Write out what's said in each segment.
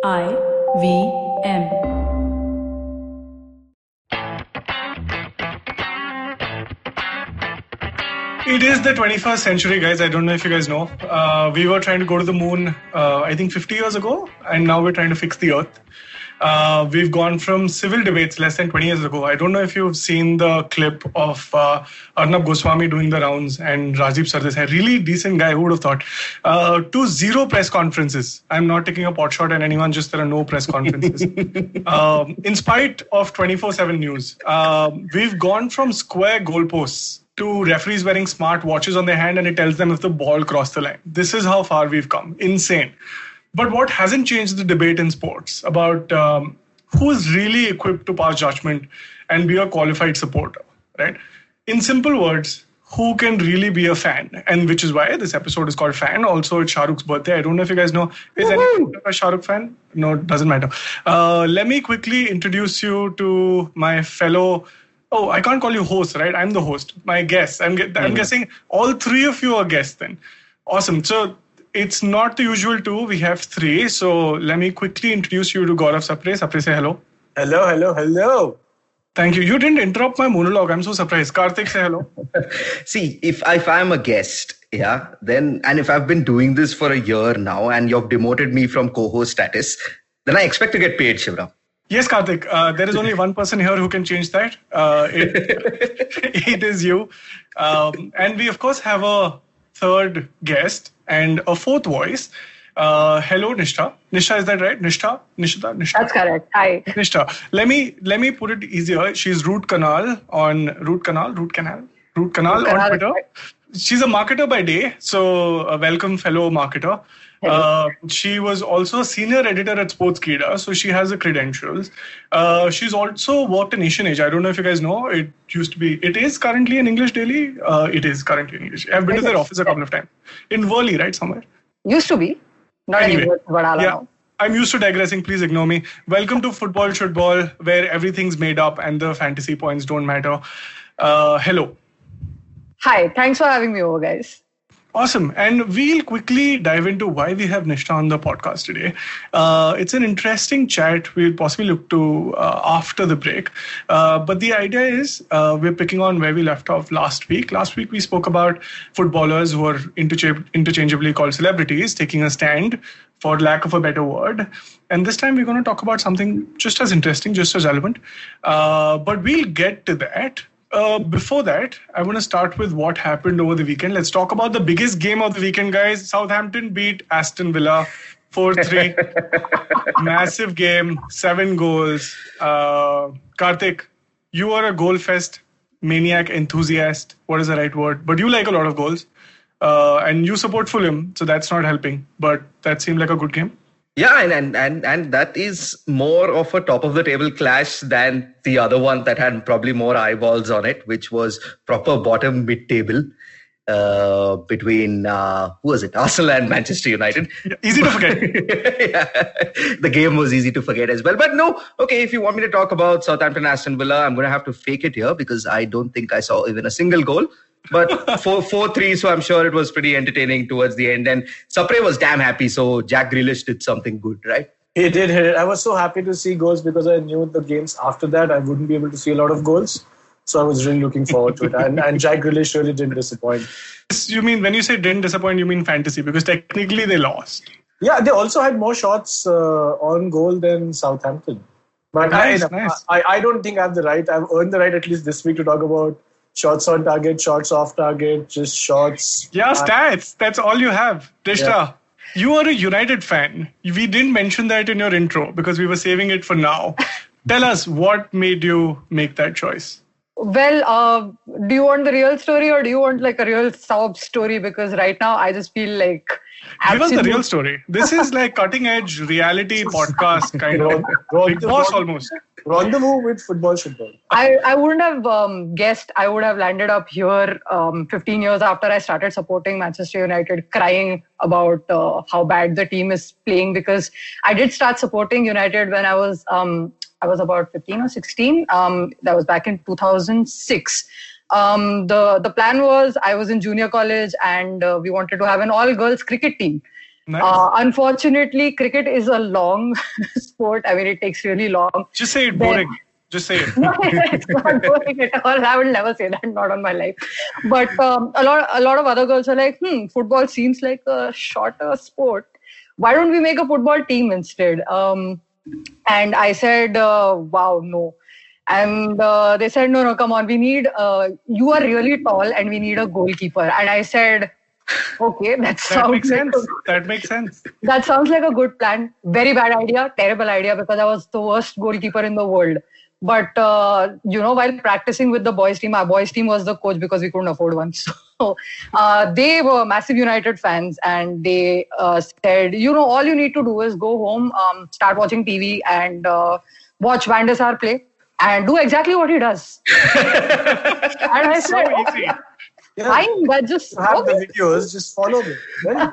IVM. It is the 21st century, guys. I don't know if you guys know. We were trying to go to the moon, I think 50 years ago, and now we're trying to fix the Earth. We've gone from civil debates less than 20 years ago. I don't know if you've seen the clip of Arnab Goswami doing the rounds and Rajiv Sardesai, really decent guy, who would have thought, to zero press conferences. I'm not taking a pot shot at anyone, just there are no press conferences. In spite of 24/7 news, we've gone from square goalposts to referees wearing smart watches on their hand and it tells them if the ball crossed the line. This is how far we've come. Insane. But what hasn't changed the debate in sports about who is really equipped to pass judgment and be a qualified supporter, right? In simple words, who can really be a fan? And which is why this episode is called Fan. Also, it's Shah Rukh's birthday. I don't know if you guys know. Is anyone a Shah Rukh fan? No, it doesn't matter. Let me quickly introduce you to my fellow... Oh, I can't call you host, right? I'm the host. My guest. I'm guessing all three of you are guests then. Awesome. So it's not the usual two. We have three. So let me quickly introduce you to Gaurav Sapre. Sapre, say hello. Hello. Thank you. You didn't interrupt my monologue. I'm so surprised. Karthik, say hello. See, if I'm a guest, then, and if I've been doing this for a year now and you've demoted me from co-host status, then I expect to get paid, Shivram. Yes, Karthik. There is only one person here who can change that. It is you. And we, of course, have a third guest and a fourth voice. Hello, Nishtha. Nishtha, is that right? Nishtha? That's correct. Hi. Nishtha. Let me put it easier. She's Root Canal on Twitter. She's a marketer by day. So welcome, fellow marketer. She was also a senior editor at Sportskeeda, so she has the credentials. She's also worked in Asian Age. I don't know if you guys know. It is currently an English daily. It is currently in English. I've been to their office a couple of times. In Worli, right? Somewhere. Used to be. Not anymore. Now. I'm used to digressing. Please ignore me. Welcome to Football Shootball, where everything's made up and the fantasy points don't matter. Hello. Hi. Thanks for having me over, guys. Awesome. And we'll quickly dive into why we have Nishtha on the podcast today. It's an interesting chat we'll possibly look to after the break. But the idea is we're picking on where we left off last week. Last week, we spoke about footballers who are interchangeably called celebrities, taking a stand, for lack of a better word. And this time, we're going to talk about something just as interesting, just as relevant. But we'll get to that. Before that, I want to start with what happened over the weekend. Let's talk about the biggest game of the weekend, guys. Southampton beat Aston Villa 4-3. Massive game, 7 goals. Karthik, you are a goal fest maniac enthusiast. What is the right word? But you like a lot of goals. And you support Fulham, so that's not helping. But that seemed like a good game. Yeah, and that is more of a top-of-the-table clash than the other one that had probably more eyeballs on it, which was proper bottom mid-table between, who was it? Arsenal and Manchester United. Easy to forget. Yeah, the game was easy to forget as well. But no, okay, if you want me to talk about Southampton Aston Villa, I'm going to have to fake it here because I don't think I saw even a single goal. But 4-3, so I'm sure it was pretty entertaining towards the end. And Sapre was damn happy, so Jack Grealish did something good, right? He did hit it. I was so happy to see goals because I knew the games after that I wouldn't be able to see a lot of goals. So I was really looking forward to it. And Jack Grealish really didn't disappoint. You mean, when you say didn't disappoint, you mean fantasy? Because technically they lost. Yeah, they also had more shots on goal than Southampton. But nice. I don't think I have the right. I've earned the right at least this week to talk about shots on target, shots off target, just shots. Yeah, stats. That's all you have. Tishtha, you are a United fan. We didn't mention that in your intro because we were saving it for now. Tell us, what made you make that choice? Well, do you want the real story or do you want like a real sob story? Because right now I just feel like... Give us the real story. This is like cutting edge reality podcast kind of. Big Boss almost. Rendezvous with Football Shootball. I wouldn't have guessed I would have landed up here 15 years after I started supporting Manchester United, crying about how bad the team is playing, because I did start supporting United when I was about 15 or 16. That was back in 2006. The plan was I was in junior college and we wanted to have an all-girls cricket team. Nice. Unfortunately, cricket is a long sport. I mean, it takes really long. Just say it boring. Just say it. No, it's not boring at all. I would never say that, not on my life. But a lot of other girls are like, football seems like a shorter sport. Why don't we make a football team instead? And I said, wow, no. And they said, no, come on. We need, you are really tall and we need a goalkeeper. And I said, okay, that makes sense. That makes sense. That sounds like a good plan. Very bad idea, terrible idea, because I was the worst goalkeeper in the world. But, while practicing with the boys team, our boys team was the coach because we couldn't afford one. So they were massive United fans and they said, all you need to do is go home, start watching TV and watch Van der Sar play and do exactly what he does. And I said, so easy. Yeah. Fine, but just have the videos, just follow me. Very good.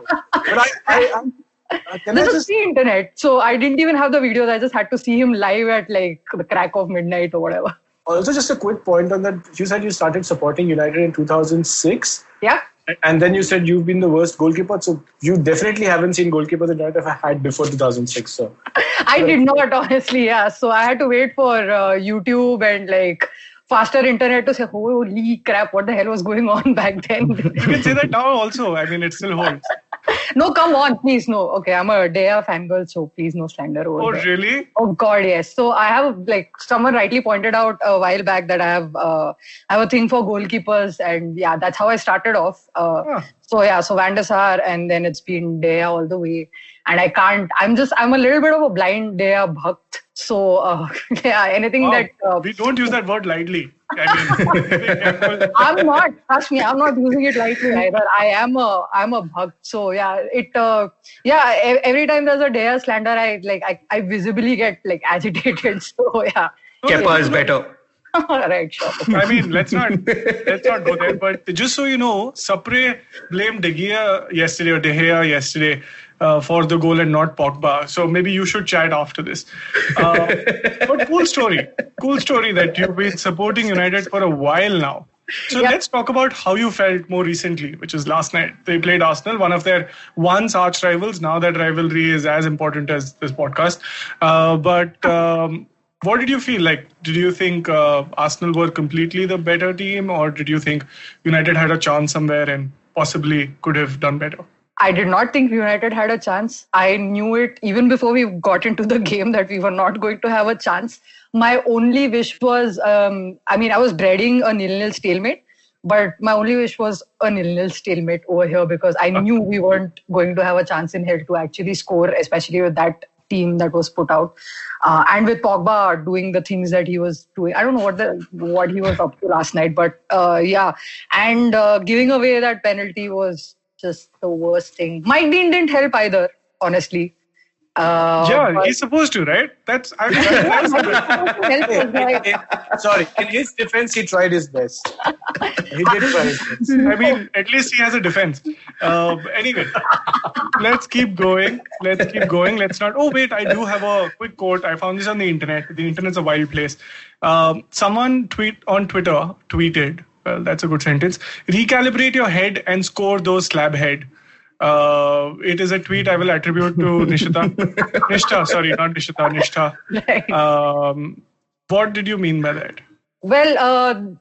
But this is the internet, so I didn't even have the videos. I just had to see him live at like the crack of midnight or whatever. Also, just a quick point on that. You said you started supporting United in 2006. Yeah. And then you said you've been the worst goalkeeper. So you definitely haven't seen goalkeepers that United have had before 2006. So I did not, honestly. Yeah. So I had to wait for YouTube and like faster internet to say, holy crap, what the hell was going on back then? You can say that now also. I mean, it still holds. No, come on, please, no. Okay, I'm a Dea fangirl, so please no slander over there. Really? Oh, God, yes. So I have, someone rightly pointed out a while back that I have a thing for goalkeepers, and yeah, that's how I started off. So Van der Sar, and then it's been Dea all the way. And I'm a little bit of a blind Dea bhakt. So, anything that... we don't use that word lightly. I mean, I'm not. Trust me, I'm not using it lightly either. I'm a bhakt. So every time there's a Dea slander, I visibly get agitated. So yeah. Kepa is better. Right, sure. I mean, let's not go there. But just so you know, Sapre blamed De Gea yesterday for the goal and not Pogba. So maybe you should chat after this. But cool story that you've been supporting United for a while now. So let's talk about how you felt more recently, which is last night. They played Arsenal, one of their once arch rivals. Now that rivalry is as important as this podcast. What did you feel like? Did you think Arsenal were completely the better team, or did you think United had a chance somewhere and possibly could have done better? I did not think United had a chance. I knew it even before we got into the game that we were not going to have a chance. My only wish was, I was dreading a 0-0 stalemate, but my only wish was a 0-0 stalemate over here because I knew we weren't going to have a chance in hell to actually score, especially with that team that was put out. And with Pogba doing the things that he was doing. I don't know what he was up to last night, but and giving away that penalty was just the worst thing. Mike Dean didn't help either, honestly. He's supposed to, right? Sorry, in his defense, he tried his best. He did try his best. I mean, at least he has a defense. Anyway, let's keep going. Let's not... Oh, wait, I do have a quick quote. I found this on the internet. The internet's a wild place. Someone tweeted, well, that's a good sentence. Recalibrate your head and score those slab head. It is a tweet I will attribute to Nishtha. Right. What did you mean by that? Well,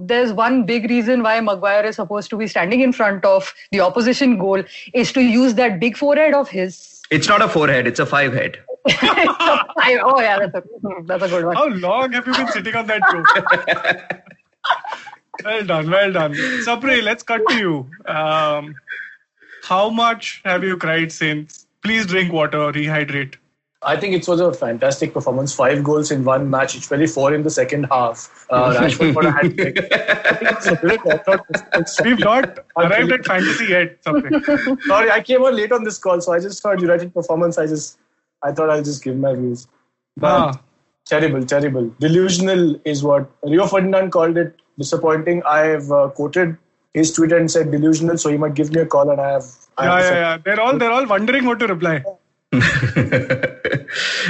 there's one big reason why Maguire is supposed to be standing in front of the opposition goal is to use that big forehead of his. It's not a forehead, it's a 5 head. Oh, yeah, that's a good one. How long have you been sitting on that joke? Well done. Sapre, let's cut to you. How much have you cried since? Please drink water, rehydrate. I think it was a fantastic performance. 5 goals in one match, especially 4 in the second half. Rashford got a hat-trick. I think it's a great effort. We've not arrived at fantasy yet. Something. Sorry, I came on late on this call, so I just heard United performance. I thought I'll just give my views. But terrible. Delusional is what Rio Ferdinand called it. Disappointing. I've quoted his tweet and said delusional, so he might give me a call, and I have. They're all wondering what to reply.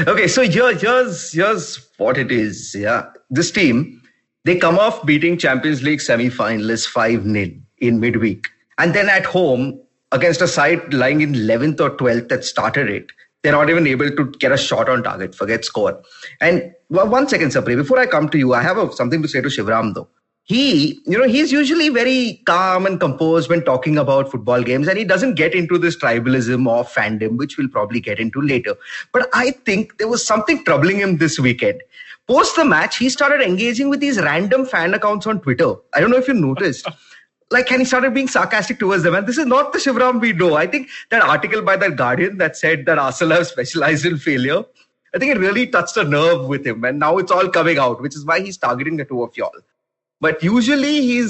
Okay, so here's what it is. Yeah, this team, they come off beating Champions League semi-finalists 5-0 in midweek, and then at home against a side lying in 11th or 12th that started it. They're not even able to get a shot on target, forget score. And 1 second, Sapri, before I come to you, I have something to say to Shivram though. He's usually very calm and composed when talking about football games, and he doesn't get into this tribalism or fandom, which we'll probably get into later. But I think there was something troubling him this weekend. Post the match, he started engaging with these random fan accounts on Twitter. I don't know if you noticed. And he started being sarcastic towards them. And this is not the Shivram we know. I think that article by The Guardian that said that Arsenal have specialized in failure, I think it really touched a nerve with him. And now it's all coming out, which is why he's targeting the two of y'all. But usually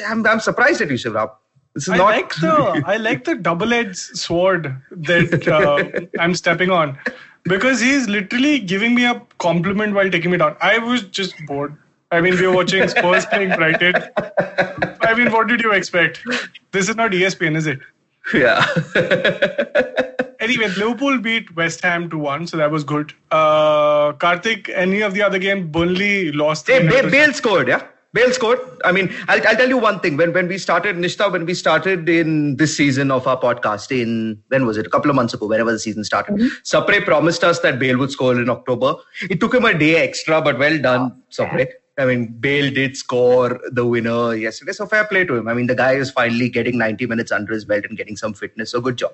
I'm surprised at you, Shivram. I like the double-edged sword that I'm stepping on, because he's literally giving me a compliment while taking me down. I was just bored. I mean, we were watching Spurs playing Brighton. I mean, what did you expect? This is not ESPN, is it? Yeah. Anyway, Liverpool beat West Ham 2-1, so that was good. Karthik, any of the other game, Burnley lost. Bale scored, yeah? Bale scored. I mean, I'll tell you one thing. When we started, Nishta, when we started in this season of our podcast, when was it? A couple of months ago, whenever the season started, Sapre promised us that Bale would score in October. It took him a day extra, but well done, Sapre. I mean, Bale did score the winner yesterday, so fair play to him. I mean, the guy is finally getting 90 minutes under his belt and getting some fitness, so good job.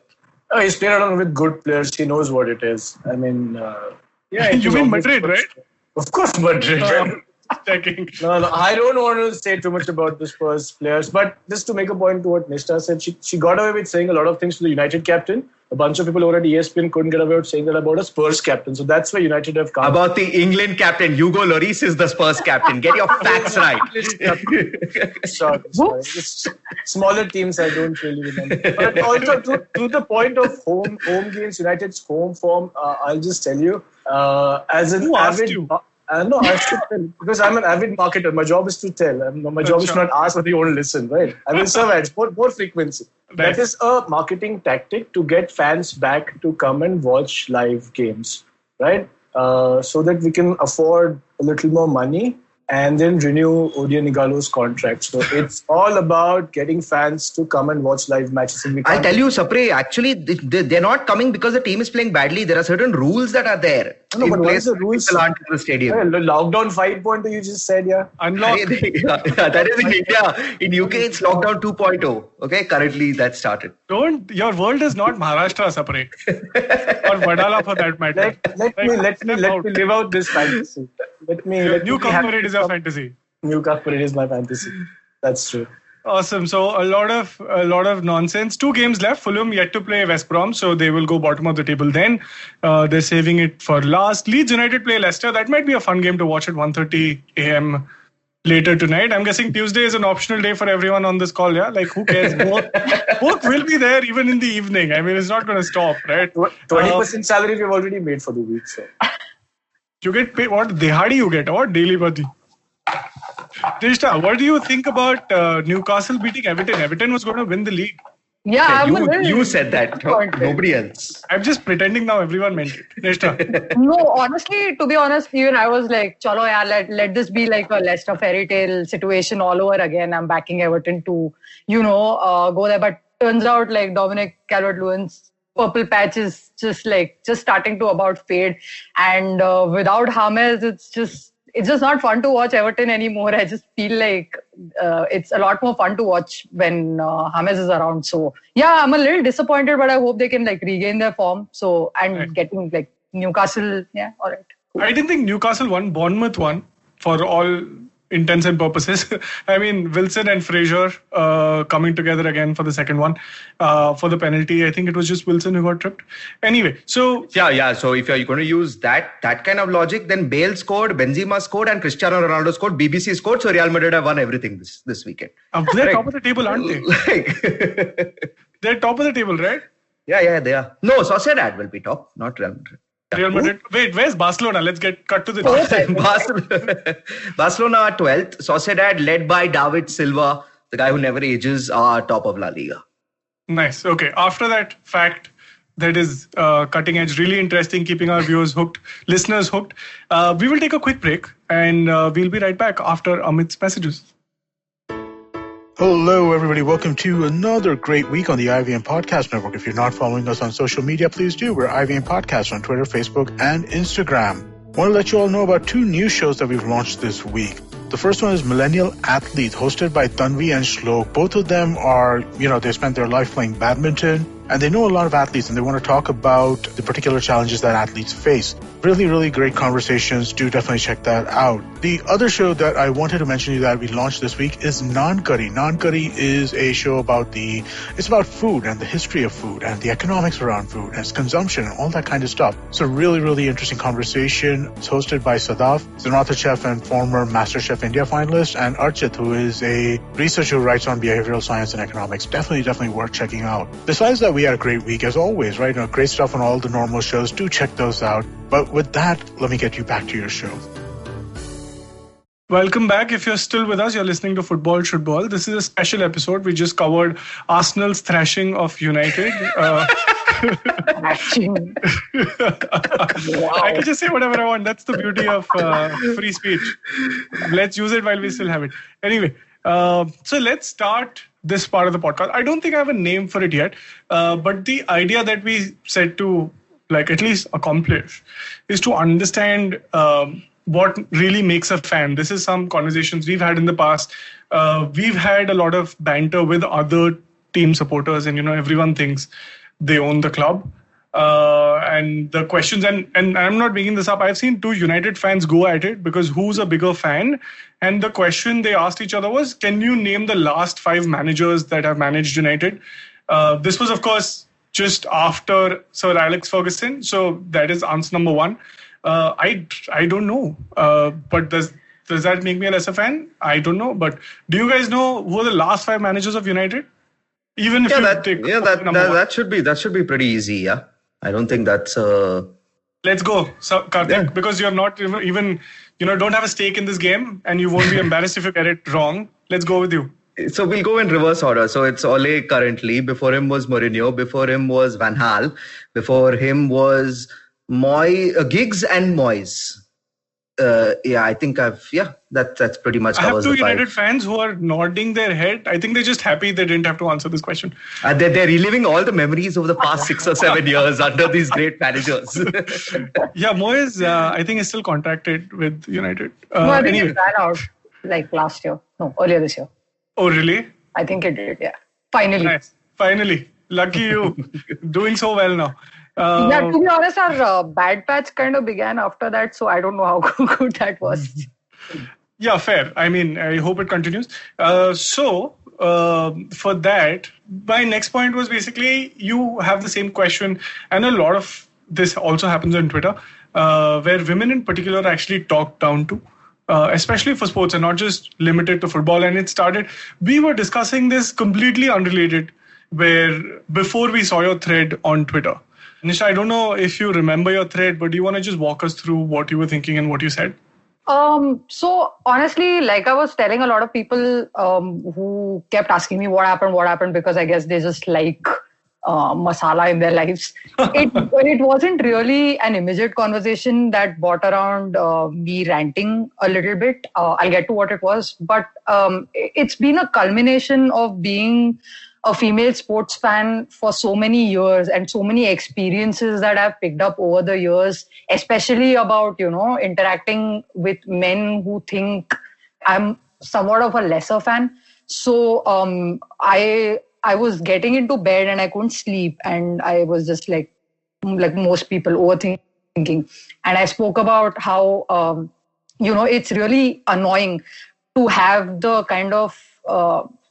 He's played around with good players. He knows what it is. I mean, you mean Madrid, right? Of course, Madrid. Checking. No, I don't want to say too much about the Spurs players, but just to make a point to what Nishta said, she got away with saying a lot of things to the United captain. A bunch of people over at ESPN couldn't get away with saying that about a Spurs captain. So that's where United have come. About the England captain, Hugo Lloris is the Spurs captain. Get your facts right. Sorry. Smaller teams I don't really remember. But also to the point of home games, United's home form, I'll just tell you, as an avid... No, I should tell, because I'm an avid marketer. My job is to tell. My job is to not ask whether you want to listen, right? I will serve ads, more frequency. Right. That is a marketing tactic to get fans back to come and watch live games, right? So that we can afford a little more money and then renew Odion Igalo's contract. So it's all about getting fans to come and watch live matches. I'll tell you, Sapre, actually, they're not coming because the team is playing badly. There are certain rules that are there. No, but what is the rules? People aren't in the stadium. Yeah, lockdown 5.0 you just said, yeah. Unlock. That is in India. In UK, it's lockdown 2.0. Okay, currently that's started. Your world is not Maharashtra, Sapre. Or Vadala for that matter. Let me live out this fantasy. New Parade is your fantasy. New Parade is my fantasy. That's true. Awesome. So a lot of nonsense. 2 games left. Fulham yet to play West Brom, so they will go bottom of the table then. They're saving it for last. Leeds United play Leicester. That might be a fun game to watch at 1:30 a.m. later tonight. I'm guessing Tuesday is an optional day for everyone on this call, yeah? Like, who cares? Work will be there even in the evening. I mean, it's not going to stop, right? 20% salary we've already made for the week, so... You get paid, what dehadi you get, or daily bati? Trishta, what do you think about Newcastle beating Everton? Everton was going to win the league. Yeah, you said that. Nobody else. I'm just pretending now everyone meant it. Trishta. No, honestly, to be honest, even I was like, chalo yaar, let this be like a Leicester fairy tale situation all over again. I'm backing Everton to, go there. But turns out like Dominic Calvert-Lewin's purple patch is just starting to about fade, and without James, it's just not fun to watch Everton anymore. I just feel like it's a lot more fun to watch when James is around. So yeah, I'm a little disappointed, but I hope they can regain their form. So getting Newcastle, yeah, all right. Cool. I didn't think Newcastle won. Bournemouth won for all intents and purposes. I mean, Wilson and Fraser coming together again for the second one for the penalty. I think it was just Wilson who got tripped. Anyway, so... Yeah. So if you're going to use that kind of logic, then Bale scored, Benzema scored, and Cristiano Ronaldo scored, BBC scored, so Real Madrid have won everything this weekend. They're top of the table, aren't they? They're top of the table, right? Yeah, they are. No, Sociedad will be top, not Real Madrid. Real Madrid. Wait, where's Barcelona? Let's cut to the Barcelona are 12th. Sociedad, led by David Silva, the guy who never ages, are top of La Liga. Nice. Okay. After that fact that is cutting edge, really interesting, keeping our viewers hooked, listeners hooked, we will take a quick break and we'll be right back after Amit's messages. Hello, everybody. Welcome to another great week on the IVM Podcast Network. If you're not following us on social media, please do. We're IVM Podcast on Twitter, Facebook, and Instagram. I want to let you all know about 2 new shows that we've launched this week. The first one is Millennial Athlete, hosted by Tanvi and Shlok. Both of them are, they spent their life playing badminton, and they know a lot of athletes, and they want to talk about the particular challenges that athletes face. Really, really great conversations. Do definitely check that out. The other show that I wanted to mention to you that we launched this week is Naan Curry. Naan Curry is a show about food and the history of food and the economics around food and its consumption and all that kind of stuff. It's a really, really interesting conversation. It's hosted by Sadaf, he's an author chef and former MasterChef India finalist, and Archit, who is a researcher who writes on behavioral science and economics. Definitely worth checking out. Besides that, we had a great week as always, right? Great stuff on all the normal shows. Do check those out. But with that, let me get you back to your show. Welcome back. If you're still with us, you're listening to Football Shootball. This is a special episode. We just covered Arsenal's thrashing of United. Wow. I can just say whatever I want. That's the beauty of free speech. Let's use it while we still have it. Anyway, so let's start this part of the podcast. I don't think I have a name for it yet, but the idea that we said to at least accomplish is to understand what really makes a fan. This is some conversations we've had in the past. We've had a lot of banter with other team supporters, and everyone thinks they own the club. And the questions, and I'm not making this up, I've seen 2 United fans go at it because who's a bigger fan? And the question they asked each other was, can you name the last 5 managers that have managed United? This was, of course, just after Sir Alex Ferguson. So that is answer number 1. I don't know. But does that make me a lesser fan? I don't know. But do you guys know who are the last 5 managers of United? Even if that should be pretty easy. Yeah, I don't think that's. Let's go, Karthik, because you're not even don't have a stake in this game, and you won't be embarrassed if you get it wrong. Let's go with you. So we'll go in reverse order. So it's Ole currently. Before him was Mourinho. Before him was Van Gaal. Before him was Giggs and Moyes. I think that's pretty much covers the 5. I have 2 United fans who are nodding their head. I think they're just happy they didn't have to answer this question. They're reliving all the memories of the past 6 or 7 years under these great managers. Yeah, Moyes, I think is still contracted with United. No, I think he ran out last year. No, earlier this year. Oh, really? I think it did, yeah. Finally. Nice. Finally. Lucky you. Doing so well now. To be honest, our bad patch kind of began after that, so I don't know how good that was. Yeah, fair. I mean, I hope it continues. So, for that, my next point was basically you have the same question, and a lot of this also happens on Twitter, where women in particular are actually talked down to. Especially for sports and not just limited to football. And it started, we were discussing this completely unrelated, where before we saw your thread on Twitter. Nisha, I don't know if you remember your thread, but do you want to just walk us through what you were thinking and what you said? So honestly, I was telling a lot of people who kept asking me what happened, because I guess they just like masala in their lives. It wasn't really an immediate conversation that brought around me ranting a little bit. I'll get to what it was, but it's been a culmination of being a female sports fan for so many years and so many experiences that I've picked up over the years, especially about, interacting with men who think I'm somewhat of a lesser fan. So I was getting into bed and I couldn't sleep, and I was just like most people, overthinking. And I spoke about how, it's really annoying to have the kind of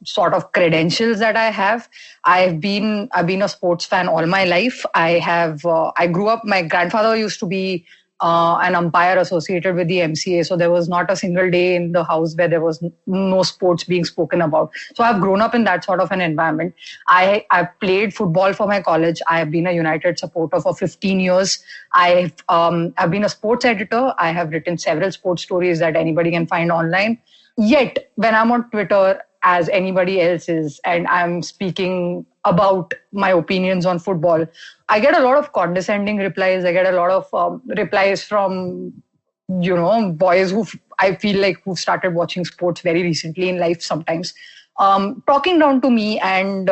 sort of credentials that I have. I've been a sports fan all my life. I grew up, my grandfather used to be an umpire associated with the MCA. So there was not a single day in the house where there was no sports being spoken about. So I've grown up in that sort of an environment. I played football for my college. I have been a United supporter for 15 years. I've been a sports editor. I have written several sports stories that anybody can find online. Yet, when I'm on Twitter, as anybody else is, and I'm speaking about my opinions on football, I get a lot of condescending replies. I get a lot of replies from, boys who I feel like who've started watching sports very recently in life sometimes. talking down to me and,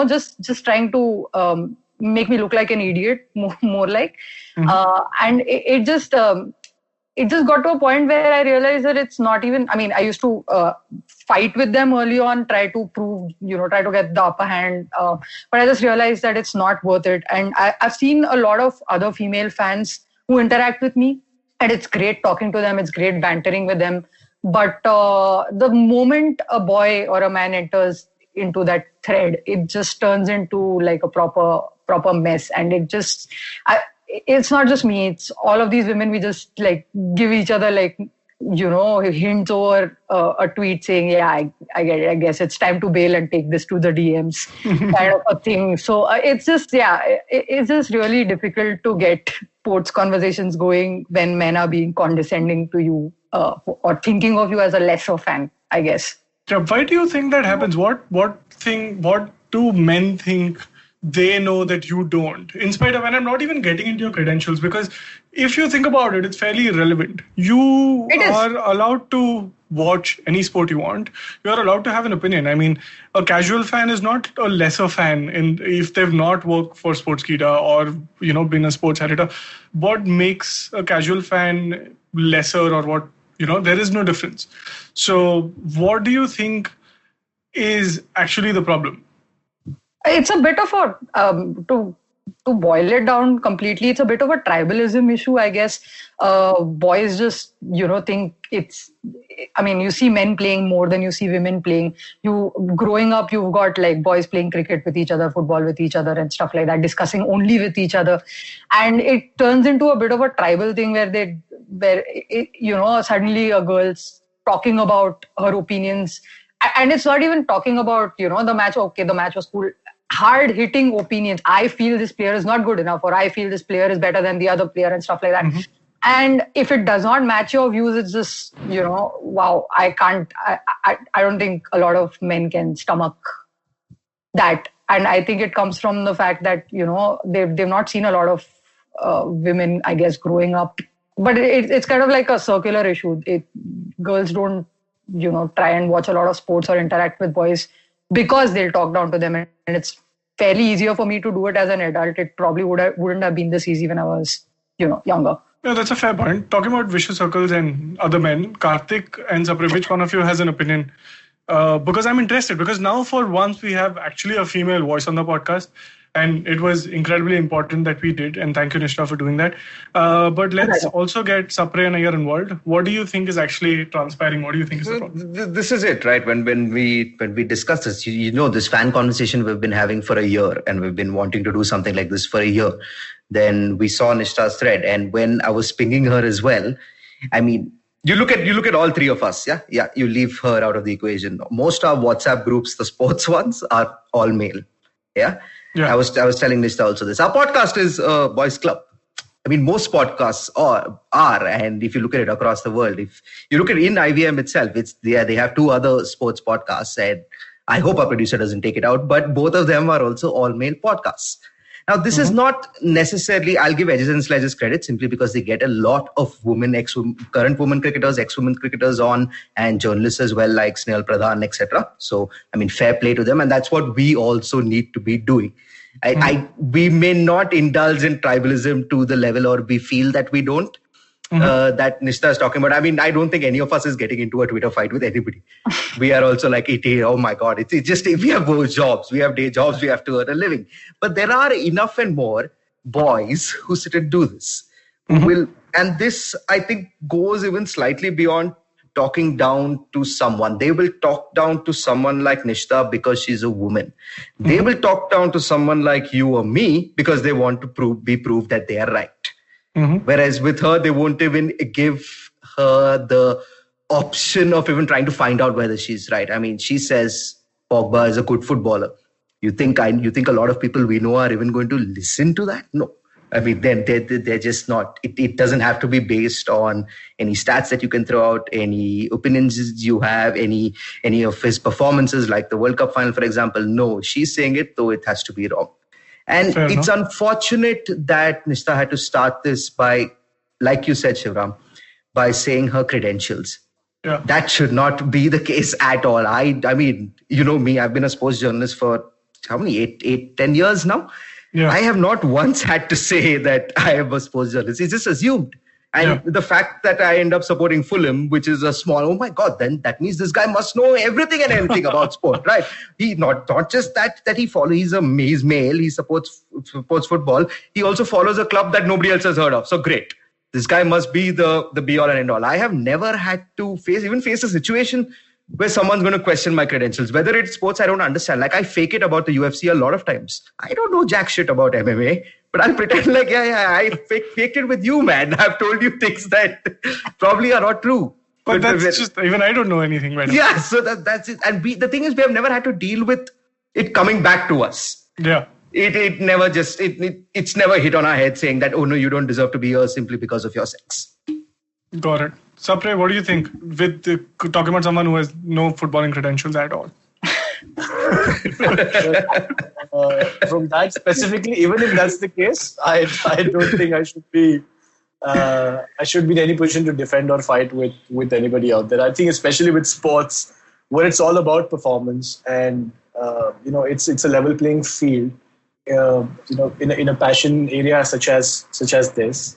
just trying to make me look like an idiot, more like. And it just got to a point where I realized that it's not even, I used to fight with them early on, try to get the upper hand. But I just realized that it's not worth it. And I've seen a lot of other female fans who interact with me, and it's great talking to them. It's great bantering with them. But the moment a boy or a man enters into that thread, it just turns into like a proper mess. And it's not just me, it's all of these women. We just like give each other hints over a tweet saying, I guess it's time to bail and take this to the DMs kind of a thing. So it's just really difficult to get sports conversations going when men are being condescending to you or thinking of you as a lesser fan, I guess. Why do you think that happens? What do men think they know that you don't? In spite of, and I'm not even getting into your credentials, because if you think about it, it's fairly irrelevant. You are allowed to watch any sport you want. You are allowed to have an opinion. I mean, a casual fan is not a lesser fan if they've not worked for Sportskeeda or, been a sports editor. What makes a casual fan lesser or what, there is no difference. So what do you think is actually the problem? It's a bit of to boil it down completely, it's a bit of a tribalism issue, I guess. Boys just, think it's, you see men playing more than you see women playing. Growing up, you've got like boys playing cricket with each other, football with each other and stuff like that, discussing only with each other. And it turns into a bit of a tribal thing where suddenly a girl's talking about her opinions. And it's not even talking about, the match. Okay, the match was cool. Hard-hitting opinions. I feel this player is not good enough, or I feel this player is better than the other player and stuff like that. Mm-hmm. And if it does not match your views, it's just, wow, I can't, I don't think a lot of men can stomach that. And I think it comes from the fact that, they've not seen a lot of women, I guess, growing up. But it's kind of like a circular issue. Girls don't, try and watch a lot of sports or interact with boys because they'll talk down to them. And it's fairly easier for me to do it as an adult. It probably wouldn't have been this easy when I was, younger. Yeah, that's a fair point. Talking about vicious circles and other men, Karthik and Sapre, which one of you has an opinion? Because I'm interested. Because now for once we have actually a female voice on the podcast. And it was incredibly important that we did. And thank you, Nishtha, for doing that. But let's also get Sapre and Iyer involved. What do you think is actually transpiring? What do you think is the problem? This is it, right? When we discussed this, this fan conversation we've been having for a year, and we've been wanting to do something like this for a year. Then we saw Nishtha's thread. And when I was pinging her as well, you look at all three of us, yeah? Yeah, you leave her out of the equation. Most of our WhatsApp groups, the sports ones, are all male, yeah? Yeah. I was telling Nishtha also this. Our podcast is a boys' club. Most podcasts are, and if you look at it across the world, if you look at it in IVM itself, they have two other sports podcasts, and I hope our producer doesn't take it out, but both of them are also all-male podcasts. Now, this is not necessarily, I'll give edges and sledges credit simply because they get a lot of current women cricketers, ex-women cricketers on, and journalists as well, like Snehal Pradhan, etc. So, fair play to them. And that's what we also need to be doing. We may not indulge in tribalism to the level, or we feel that we don't, that Nishtha is talking about. I don't think any of us is getting into a Twitter fight with anybody. We are also like, oh my God, it's just, we have both jobs, we have day jobs, we have to earn a living. But there are enough and more boys who sit and do this. And this, I think, goes even slightly beyond talking down to someone. They will talk down to someone like Nishtha because she's a woman. They will talk down to someone like you or me because they want to be proved that they are right. Whereas with her, they won't even give her the option of even trying to find out whether she's right. She says Pogba is a good footballer. You think a lot of people we know are even going to listen to that? No. They're just not. It doesn't have to be based on any stats that you can throw out, any opinions you have, any of his performances, like the World Cup final, for example. No, she's saying it, though it has to be wrong. And it's unfortunate that Nishtha had to start this by, like you said, Shivram, by saying her credentials. Yeah. That should not be the case at all. I mean, you know me, I've been a sports journalist for how many, 10 years now? Yeah. I have not once had to say that I am a sports journalist. It's just assumed. And the fact that I end up supporting Fulham, which is a small, oh my God, then that means this guy must know everything and anything about sport, right? He not just that he follows, he's male, he supports football. He also follows a club that nobody else has heard of. So great. This guy must be the be all and end all. I have never had to face a situation where someone's going to question my credentials. Whether it's sports, I don't understand. Like I fake it about the UFC a lot of times. I don't know jack shit about MMA, but I'll pretend like, I faked it with you, man. I've told you things that probably are not true. But that's just, even I don't know anything right now. Yeah, so that's it. And the thing is, we have never had to deal with it coming back to us. Yeah. It never just, it's never hit on our head saying that, oh no, you don't deserve to be here simply because of your sex. Got it. Sapre, what do you think with talking about someone who has no footballing credentials at all? From that specifically, even if that's the case, I don't think I should be in any position to defend or fight with anybody out there. I think especially with sports where it's all about performance and it's a level playing field. In a passion area such as this,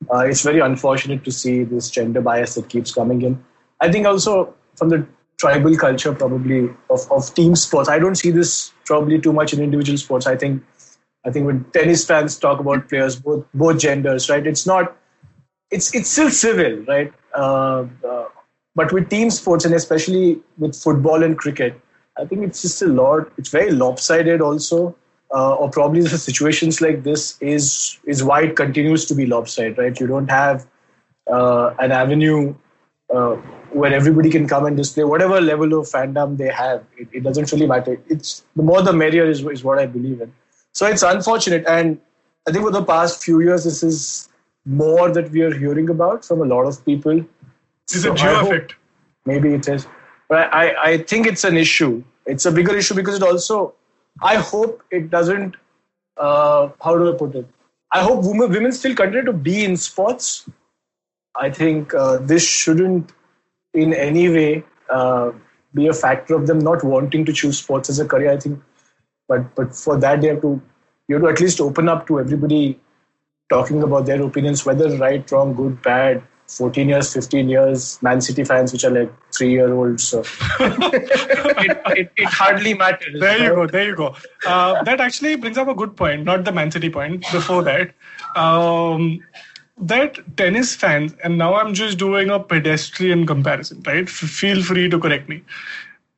it's very unfortunate to see this gender bias that keeps coming in. I think also from the tribal culture probably of team sports. I don't see this probably too much in individual sports. I think when tennis fans talk about players, both genders, right? It's still civil, right? But with team sports and especially with football and cricket, I think it's just it's very lopsided also. Or probably the situations like this is why it continues to be lopsided, right? You don't have an avenue where everybody can come and display whatever level of fandom they have. It doesn't really matter. It's the more the merrier is what I believe in. So it's unfortunate, and I think for the past few years, this is more that we are hearing about from a lot of people. Is it Geo effect? Maybe it is, but I think it's an issue. It's a bigger issue because it also. I hope it doesn't. How do I put it? I hope women still continue to be in sports. I think this shouldn't, in any way, be a factor of them not wanting to choose sports as a career. I think, but for that you have to at least open up to everybody talking about their opinions, whether right, wrong, good, bad. 14 years, 15 years, Man City fans, which are like 3-year-olds. So it hardly matters. There you go. That actually brings up a good point, not the Man City point. Before that, that tennis fans, and now I'm just doing a pedestrian comparison, right? Feel free to correct me.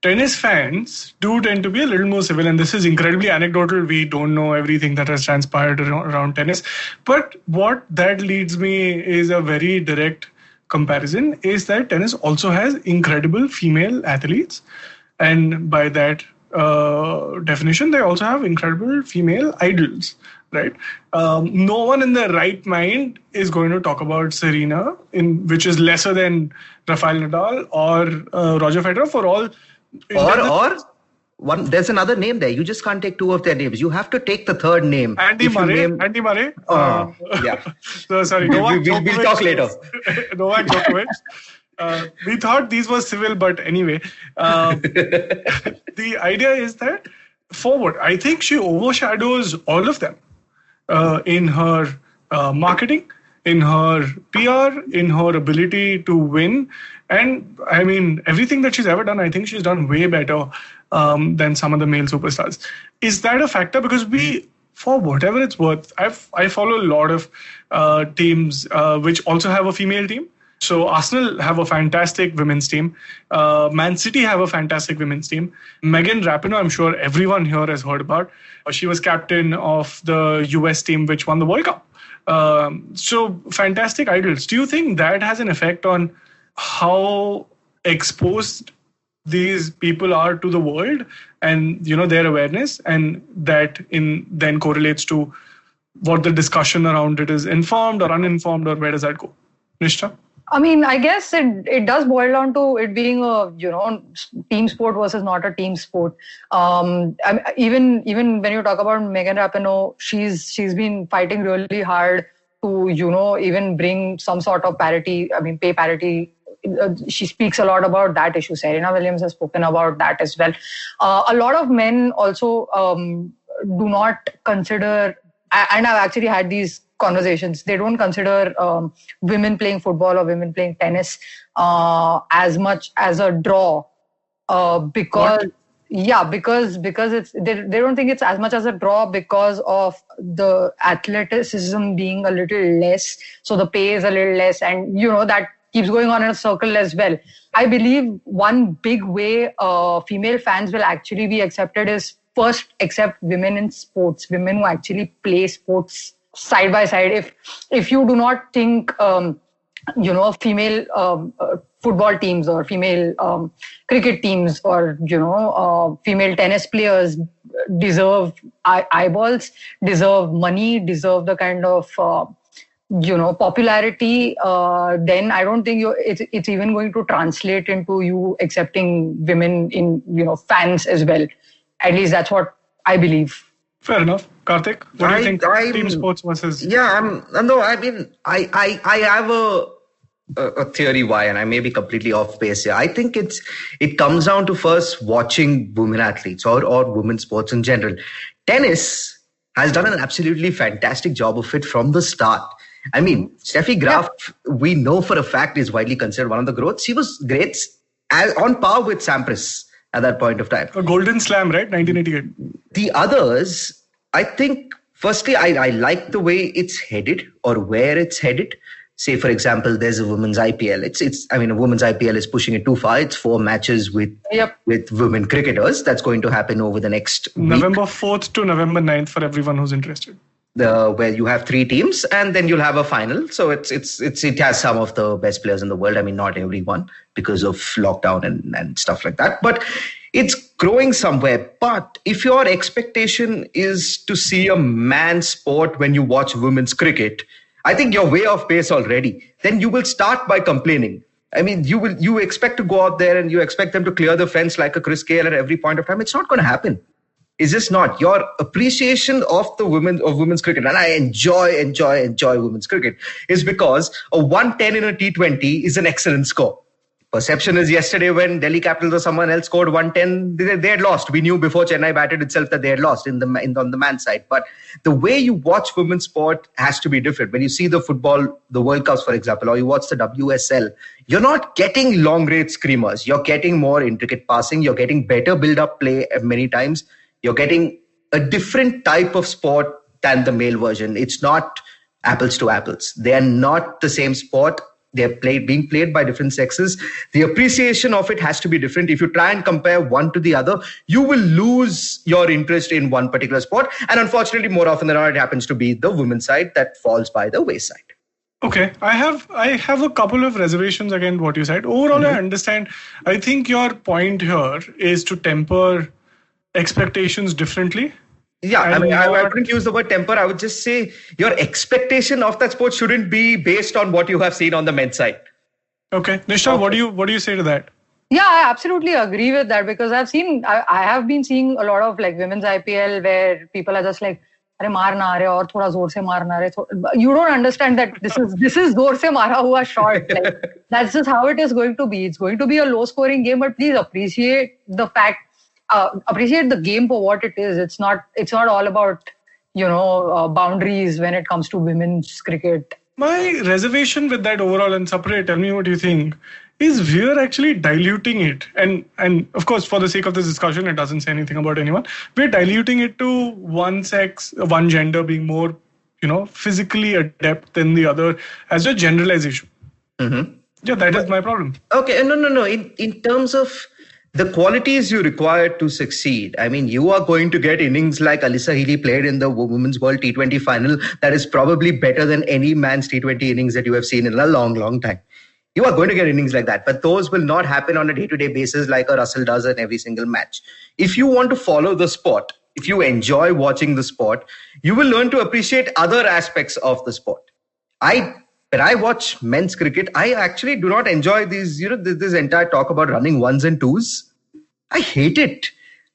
Tennis fans do tend to be a little more civil, and this is incredibly anecdotal. We don't know everything that has transpired around tennis. But what that leads me is a very direct comparison, is that tennis also has incredible female athletes. And by that definition, they also have incredible female idols, right? No one in their right mind is going to talk about Serena, which is lesser than Rafael Nadal or Roger Federer for all... Or one, there's another name there. You just can't take two of their names. You have to take the third name. Andy Murray. Yeah. So sorry. We'll talk later. Novak Djokovic. We thought these were civil, but anyway. The idea is that forward, I think she overshadows all of them in her marketing, in her PR, in her ability to win. And I mean, everything that she's ever done, I think she's done way better than some of the male superstars. Is that a factor? Because for whatever it's worth, I follow a lot of teams which also have a female team. So Arsenal have a fantastic women's team. Man City have a fantastic women's team. Megan Rapinoe, I'm sure everyone here has heard about. She was captain of the US team which won the World Cup. So fantastic idols. Do you think that has an effect on how exposed these people are to the world and their awareness, and that then correlates to what the discussion around it is, informed or uninformed, or where does that go? Nishtha? I mean, I guess it does boil down to it being a team sport versus not a team sport. Even when you talk about Megan Rapinoe, she's been fighting really hard to even bring some sort of parity. I mean, pay parity she speaks a lot about that issue. Serena Williams has spoken about that as well. A lot of men also do not consider, and I've actually had these conversations, they don't consider women playing football or women playing tennis as much as a draw because... What? Yeah, because it's they don't think it's as much as a draw because of the athleticism being a little less, so the pay is a little less, and that keeps going on in a circle as well. I believe one big way female fans will actually be accepted is first accept women in sports, women who actually play sports side by side. If you do not think female football teams or female cricket teams or female tennis players deserve eyeballs, deserve money, deserve the kind of popularity, then I don't think it's even going to translate into you accepting women in fans as well. At least that's what I believe. Fair enough. Karthik, what do you think? Team sports versus... Yeah, I have a theory why, and I may be completely off base here. I think it comes down to first watching women athletes or women's sports in general. Tennis has done an absolutely fantastic job of it from the start. I mean, Steffi Graf, we know for a fact, is widely considered one of the GOATs. She was great, on par with Sampras at that point of time. A Golden Slam, right? 1988. The others, I think, firstly, I like the way it's headed or where it's headed. Say, for example, there's a women's IPL. A women's IPL is pushing it too far. It's 4 matches with women cricketers. That's going to happen over the next November 4th to November 9th for everyone who's interested. Where you have 3 teams and then you'll have a final. So it has some of the best players in the world. I mean, not everyone because of lockdown and stuff like that. But it's growing somewhere. But if your expectation is to see a man's sport when you watch women's cricket, I think you're way off base already. Then you will start by complaining. I mean, you expect to go out there and you expect them to clear the fence like a Chris Gale at every point of time. It's not going to happen. It's just not. Your appreciation of women's cricket, and I enjoy women's cricket, is because a 110 in a T20 is an excellent score. Perception is yesterday when Delhi Capitals or someone else scored 110, they had lost. We knew before Chennai batted itself that they had lost on the man side. But the way you watch women's sport has to be different. When you see the football, the World Cups, for example, or you watch the WSL, you're not getting long range screamers. You're getting more intricate passing. You're getting better build-up play many times. You're getting a different type of sport than the male version. It's not apples to apples. They are not the same sport. They're being played by different sexes. The appreciation of it has to be different. If you try and compare one to the other, you will lose your interest in one particular sport. And unfortunately, more often than not, it happens to be the women's side that falls by the wayside. Okay, I have a couple of reservations against what you said. Overall, I understand. I think your point here is to temper expectations differently. Yeah, I wouldn't use the word temper. I would just say your expectation of that sport shouldn't be based on what you have seen on the men's side. Okay, Nishtha, what do you say to that? Yeah, I absolutely agree with that because I have been seeing a lot of like women's IPL where people are just like, "Arey maar na rahe aur thoda zor se maar na rahe." You don't understand that this is zor se mara hua shot. Like, that's just how it is going to be. It's going to be a low scoring game, but please appreciate the fact. Appreciate the game for what it is. It's not all about boundaries when it comes to women's cricket. My reservation with that overall, and Sapre, tell me what you think, is we're actually diluting it. And of course, for the sake of this discussion, it doesn't say anything about anyone. We're diluting it to one sex, one gender being more, physically adept than the other as a generalization. Mm-hmm. Yeah, that is my problem. Okay, no. In terms of the qualities you require to succeed. I mean, you are going to get innings like Alyssa Healy played in the Women's World T20 final that is probably better than any man's T20 innings that you have seen in a long, long time. You are going to get innings like that, but those will not happen on a day-to-day basis like a Russell does in every single match. If you want to follow the sport, if you enjoy watching the sport, you will learn to appreciate other aspects of the sport. When I watch men's cricket, I actually do not enjoy these, this entire talk about running ones and twos. I hate it.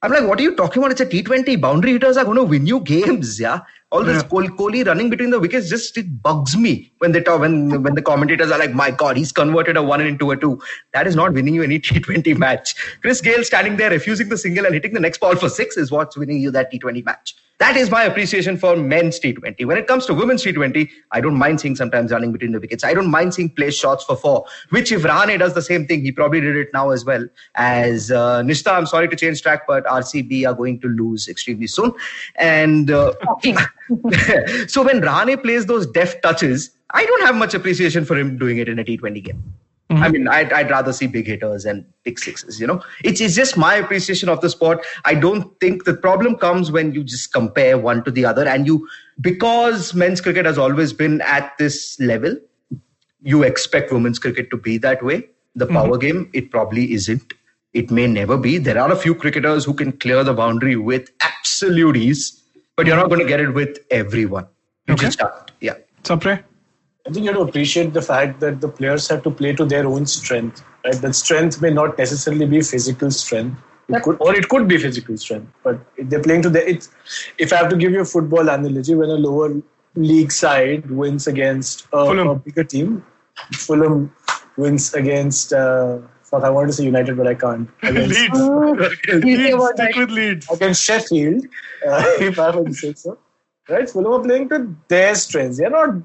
I'm like, what are you talking about? It's a T20. Boundary hitters are going to win you games, yeah? All this Kohli running between the wickets it bugs me when they talk, when the commentators are like, my God, he's converted a 1 into a 2. That is not winning you any T20 match. Chris Gayle standing there refusing the single and hitting the next ball for 6 is what's winning you that T20 match. That is my appreciation for men's T20. When it comes to women's T20, I don't mind seeing sometimes running between the wickets. I don't mind seeing place shots for 4, which if Rahane does the same thing, he probably did it now as well. As Nishta, I'm sorry to change track, but RCB are going to lose extremely soon. And so when Rahane plays those deft touches, I don't have much appreciation for him doing it in a T20 game. Mm-hmm. I mean, I'd rather see big hitters and big sixes, It's just my appreciation of the sport. I don't think the problem comes when you just compare one to the other. And because men's cricket has always been at this level, you expect women's cricket to be that way. The power game, it probably isn't. It may never be. There are a few cricketers who can clear the boundary with absolute ease, but you're not going to get it with everyone. You just can't. Yeah. Sapre? I think you have to appreciate the fact that the players have to play to their own strength. Right? That strength may not necessarily be physical strength. It could be physical strength. But if they're playing to if I have to give you a football analogy, when a lower league side wins against a bigger team, Fulham wins against... I wanted to say United, but I can't. Leeds. Stick with Leeds. Against Sheffield, if I have to say so. Right? Fulham are playing to their strengths. They're not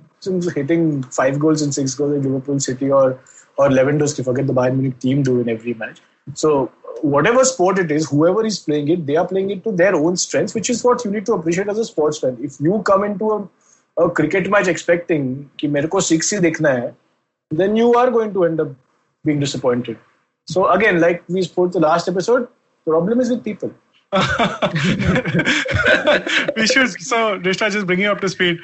hitting 5 goals and 6 goals like Liverpool City or Lewandowski, forget the Bayern Munich team do in every match. So whatever sport it is, whoever is playing it, they are playing it to their own strengths, which is what you need to appreciate as a sportsman. If you come into a cricket match expecting कि मेरे को 6 ही देखना है, then you are going to end up being disappointed. So again, like we spoke the last episode, problem is with people. We should. So, Rishta, just bringing you up to speed.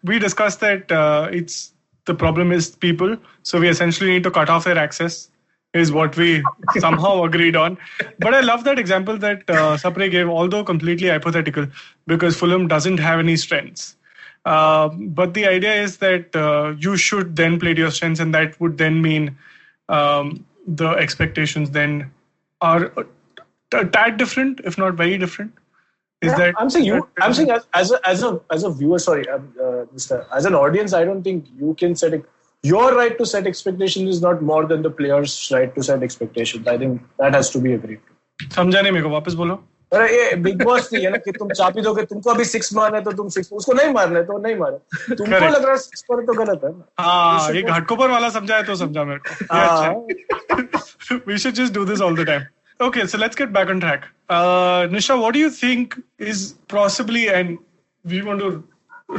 We discussed that the problem is people. So we essentially need to cut off their access. Is what we somehow agreed on. But I love that example that Sapre gave, although completely hypothetical, because Fulham doesn't have any strengths. But the idea is that you should then play to your strengths, and that would then mean the expectations then are a tad different, if not very different. I'm saying as a viewer, sorry, as an audience, I don't think you can set your right to set expectations is not more than the player's right to set expectations. I think that has to be agreed to. समझा नहीं मेरे को, वापस बोलो. अरे ये big boss नहीं है ना कि तुम चाबी दोगे, तुमको अभी 6 मारना है तो तुम 6, उसको नहीं मारना है तो नहीं मारो, तुमको लग रहा है 6 पर तो गलत है ना. हाँ, ये घाटकोपर वाला समझा है तो समझा मेरे को. We should just do this all the time. Okay, so let's get back on track. Nisha, what do you think is possibly, and we want to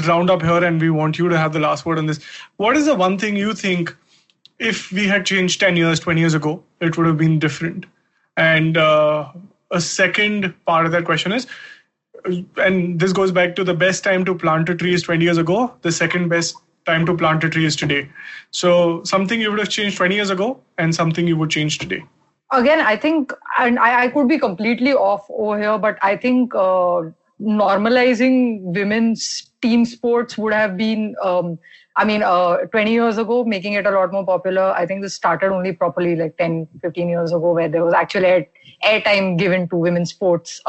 round up here and we want you to have the last word on this. What is the one thing you think if we had changed 10 years, 20 years ago, it would have been different? And a second part of that question is, and this goes back to the best time to plant a tree is 20 years ago. The second best time to plant a tree is today. So something you would have changed 20 years ago and something you would change today. Again, I think, and I could be completely off over here, but I think normalizing women's team sports would have been, 20 years ago, making it a lot more popular. I think this started only properly like 10, 15 years ago, where there was actually airtime given to women's sports,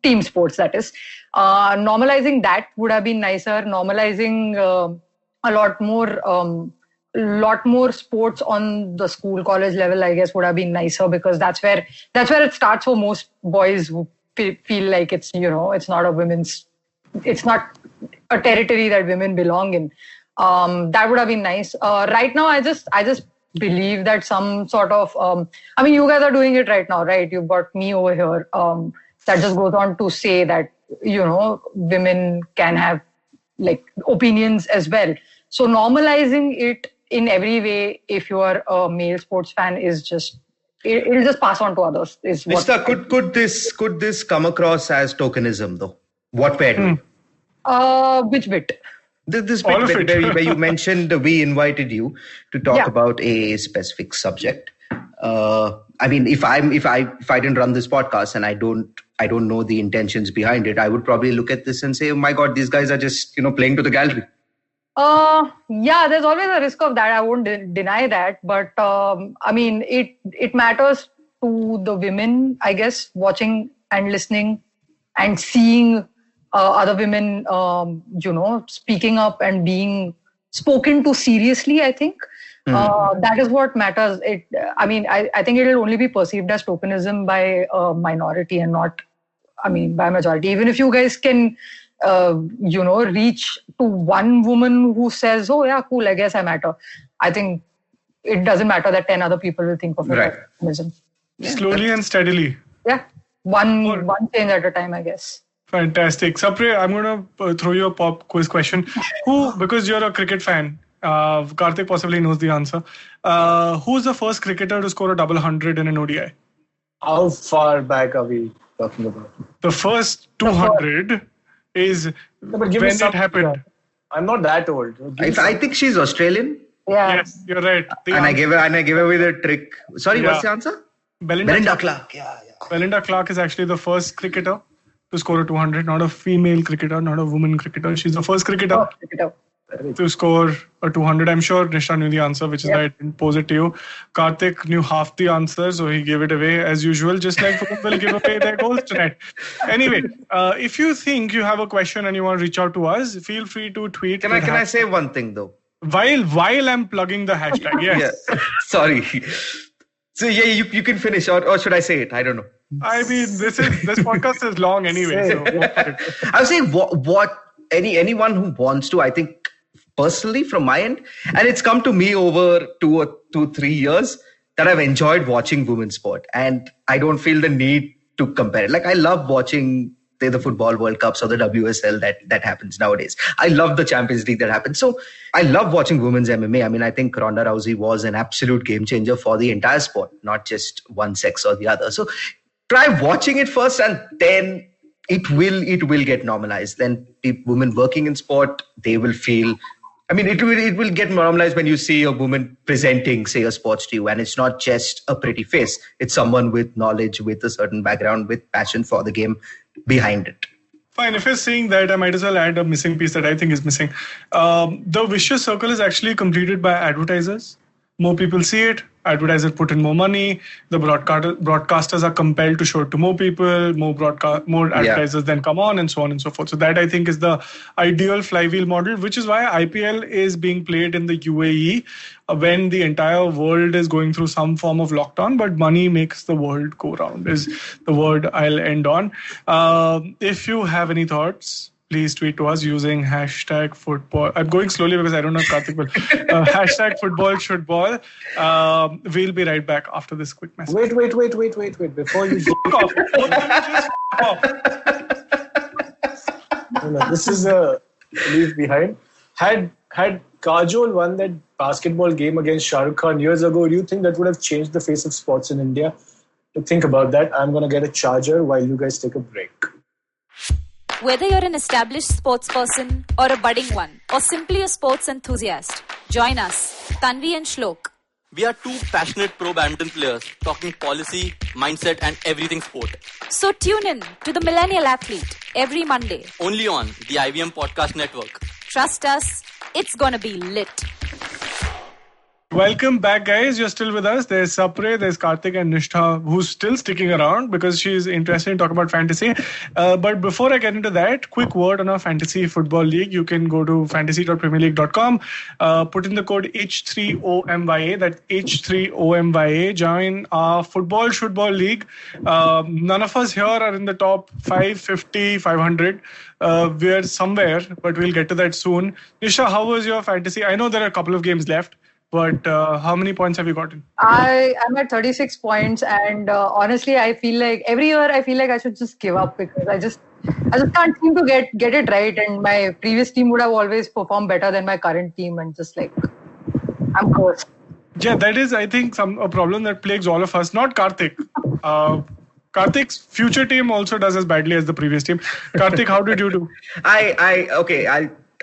team sports, that is. Normalizing that would have been nicer. Normalizing a lot more sports on the school, college level, I guess, would have been nicer, because that's where it starts for most boys who feel like it's, it's not a territory that women belong in. That would have been nice. Right now, I just believe that some sort of, you guys are doing it right now, right? You've got me over here. That just goes on to say that, women can have like opinions as well. So normalizing it in every way, if you are a male sports fan, is just, it'll just pass on to others. Is what could this come across as tokenism though? What we're doing? Which bit? This bit where you mentioned we invited you to talk about a specific subject. If I didn't run this podcast and I don't know the intentions behind it, I would probably look at this and say, oh my God, these guys are just playing to the gallery. There's always a risk of that. I won't deny that. But it matters to the women, I guess, watching and listening and seeing other women, speaking up and being spoken to seriously, I think. That is what matters. I think it will only be perceived as tokenism by a minority and not, by majority. Even if you guys can, reach to one woman who says, oh yeah, cool, I guess I matter. I think it doesn't matter that 10 other people will think of it as tokenism. Yeah. Slowly and steadily. Yeah. One change at a time, I guess. Fantastic. Sapre, I'm going to throw you a pop quiz question. Because you're a cricket fan, Karthik possibly knows the answer. Who's the first cricketer to score a double 100 in an ODI? How far back are we talking about? The first 200 is when it happened. I'm not that old. I think she's Australian. Yeah. Yes, you're right. I gave away the trick. Sorry, what's the answer? Belinda Clark. Yeah. Belinda Clark is actually the first cricketer to score a 200, not a female cricketer, not a woman cricketer. She's the first cricketer to score a 200. I'm sure Nisha knew the answer, which is why I didn't pose it to you. Karthik knew half the answer, so he gave it away as usual, just like women will give away their goals tonight. Anyway, if you think you have a question and you want to reach out to us, feel free to tweet. Can I say one thing though? While I'm plugging the hashtag, yes. Sorry. So you can finish, or should I say it? I don't know. I mean, this podcast is long anyway. So I was saying anyone who wants to, I think personally from my end, and it's come to me over 3 years that I've enjoyed watching women's sport, and I don't feel the need to compare it. Like I love watching the Football World Cups or the WSL that happens nowadays. I love the Champions League that happens. So I love watching women's MMA. I mean, I think Ronda Rousey was an absolute game changer for the entire sport, not just one sex or the other. So try watching it first, and then it will get normalized. Then women working in sport, they will feel. I mean, it will get normalized when you see a woman presenting, say, a sports to you, and it's not just a pretty face. It's someone with knowledge, with a certain background, with passion for the game behind it. Fine. If you're saying that, I might as well add a missing piece that I think is missing. The vicious circle is actually completed by advertisers. More people see it. Advertisers put in more money. The broadcasters are compelled to show it to more people. More advertisers then come on, and so on and so forth. So that I think is the ideal flywheel model, which is why IPL is being played in the UAE when the entire world is going through some form of lockdown. But money makes the world go round is the word I'll end on. If you have any thoughts, please tweet to us using hashtag football. I'm going slowly because I don't know if Karthik will. Hashtag football should ball. We'll be right back after this quick message. Wait. Before you off. No, this is a leave behind. Had Kajol won that basketball game against Shah Rukh Khan years ago, do you think that would have changed the face of sports in India? To think about that, I'm going to get a charger while you guys take a break. Whether you're an established sports person or a budding one, or simply a sports enthusiast, join us, Tanvi and Shlok. We are two passionate pro badminton players talking policy, mindset and everything sport. So tune in to The Millennial Athlete every Monday. Only on the IVM Podcast Network. Trust us, it's gonna be lit. Welcome back, guys. You're still with us. There's Sapre, there's Karthik and Nishtha, who's still sticking around because she's interested in talking about fantasy. But before I get into that, quick word on our fantasy football league. You can go to fantasy.premierleague.com, put in the code H3OMYA, that's H3OMYA, join our football shootball league. None of us here are in the top 550, 500. We're somewhere, but we'll get to that soon. Nisha, how was your fantasy? I know there are a couple of games left. But how many points have you gotten? I am at 36 points, and honestly, I feel like every year I should just give up because I just can't seem to get it right. And my previous team would have always performed better than my current team, and just like I'm cursed. Yeah, that is, I think, a problem that plagues all of us. Not Karthik. Karthik's future team also does as badly as the previous team. Karthik, how did you do?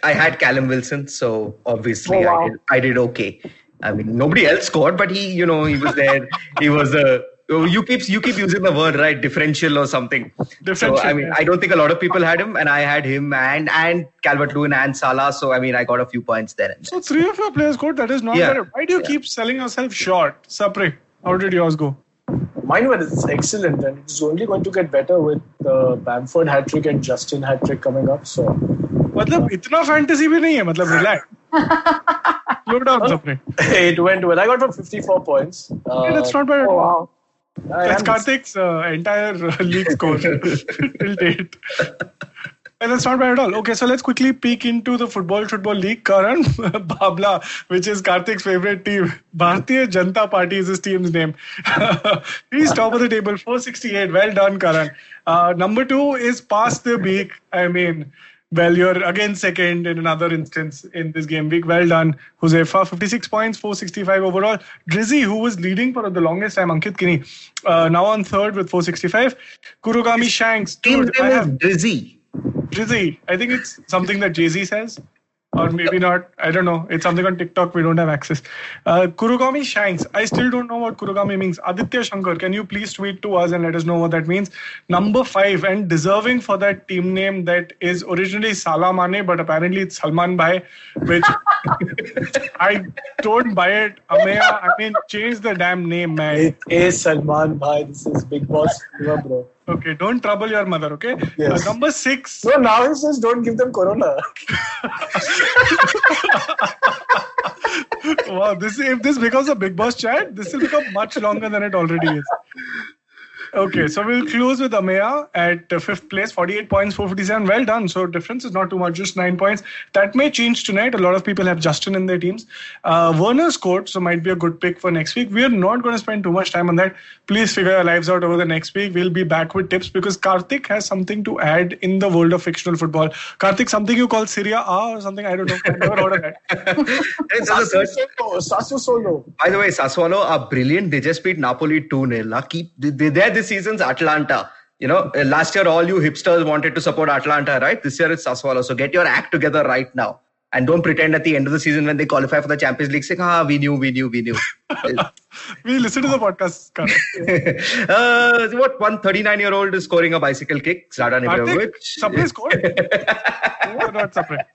I had Callum Wilson, so obviously I did okay. I mean, nobody else scored, but he was there. He was you keep using the word, right? Differential or something. Differential. So, I mean, I don't think a lot of people had him, and I had him and Calvert-Lewin and Salah. So, I mean, I got a few points there. So, 3 of your players scored. That is not bad. Why do you keep selling yourself short? Sapre, how did yours go? Mine was excellent, and it's only going to get better with the Bamford hat-trick and Justin hat-trick coming up. So, मतलब इतना fantasy भी नहीं है, मतलब relax. Slow down, Sapre. It went well. I got from 54 points. That's not bad. Oh, wow. That's Karthik's entire league score till date. And that's not bad at all. Okay, so let's quickly peek into the football league. Karan, Babla, which is Karthik's favorite team. Bharatiya Janata Party is his team's name. He's top of the table, 468. Well done, Karan. Number 2 is Pass the Beak. I mean, well, you're again second in another instance in this game week. Well done, Huzaifa. 56 points, 465 overall. Drizzy, who was leading for the longest time, Ankit Kini, now on third with 465. Kurugami Shanks. Team name is Drizzy. Drizzy. I think it's something that Jay-Z says. Or maybe not. I don't know. It's something on TikTok. We don't have access. Kurugami Shanks. I still don't know what Kurugami means. Aditya Shankar, can you please tweet to us and let us know what that means? Number 5 and deserving for that team name that is originally Salamane, but apparently it's Salman Bhai, which I don't buy it. Ameya, I mean, change the damn name, man. It is Salman Bhai. This is Big Boss fever, bro. Okay, don't trouble your mother, okay? Yes. Number 6. No, now he says don't give them corona. Wow, if this becomes a Big Boss chat, this will become much longer than it already is. Okay, so we'll close with Ameya at 5th place, 48 points, 457. Well done. So difference is not too much, just 9 points. That may change tonight. A lot of people have Justin in their teams. Werner scored, so might be a good pick for next week. We are not going to spend too much time on that. Please figure your lives out over the next week. We'll be back with tips because Karthik has something to add in the world of fictional football. Karthik, something you call Syria A or something? I don't know. I've never heard of that. Sassuolo. By the way, Sassuolo are brilliant. They just beat Napoli 2-0. They're this season's Atlanta. You know, last year all you hipsters wanted to support Atlanta, right? This year it's Sassuolo. So get your act together right now. And don't pretend at the end of the season when they qualify for the Champions League saying, we knew. We listen to the podcast. What, one 39-year-old is scoring a bicycle kick? Zlatan Ibrahimovic. Sapre scored? No, not Sapre.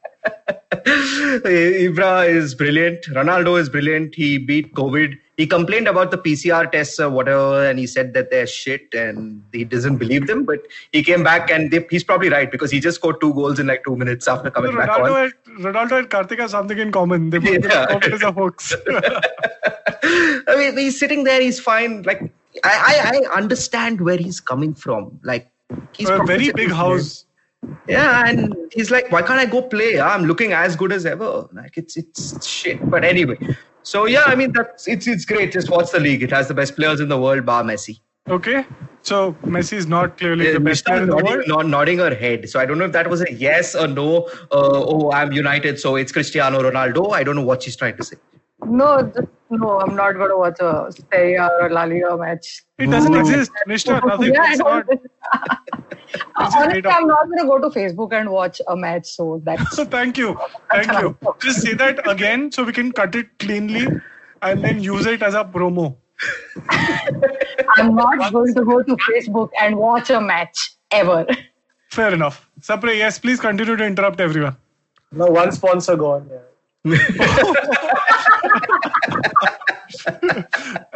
Ibra is brilliant. Ronaldo is brilliant. He beat COVID. He complained about the PCR tests or whatever, and he said that they're shit and he doesn't believe them. But he came back and he's probably right because he just scored 2 goals in like 2 minutes after coming back on. Ronaldo and Karthik have something in common. They both COVID is a hoax. I mean, he's sitting there. He's fine. Like I understand where he's coming from. Like he's a very big house. Yeah, and he's like, why can't I go play? I'm looking as good as ever. Like it's shit. But anyway, so yeah, I mean it's great. Just watch the league. It has the best players in the world, bar Messi. Okay, so Messi is not clearly the best player in the world. Nodding her head. So I don't know if that was a yes or no. I'm United, so it's Cristiano Ronaldo. I don't know what she's trying to say. No, I'm not going to watch a Serie A or La Liga match. It doesn't exist, Nishta. Nothing. Yeah, honestly, I'm not going to go to Facebook and watch a match. So that's. So thank you. Just say that again so we can cut it cleanly and then use it as a promo. I'm not going to go to Facebook and watch a match ever. Fair enough. Sapre, yes, please continue to interrupt everyone. No, one sponsor gone. Yeah.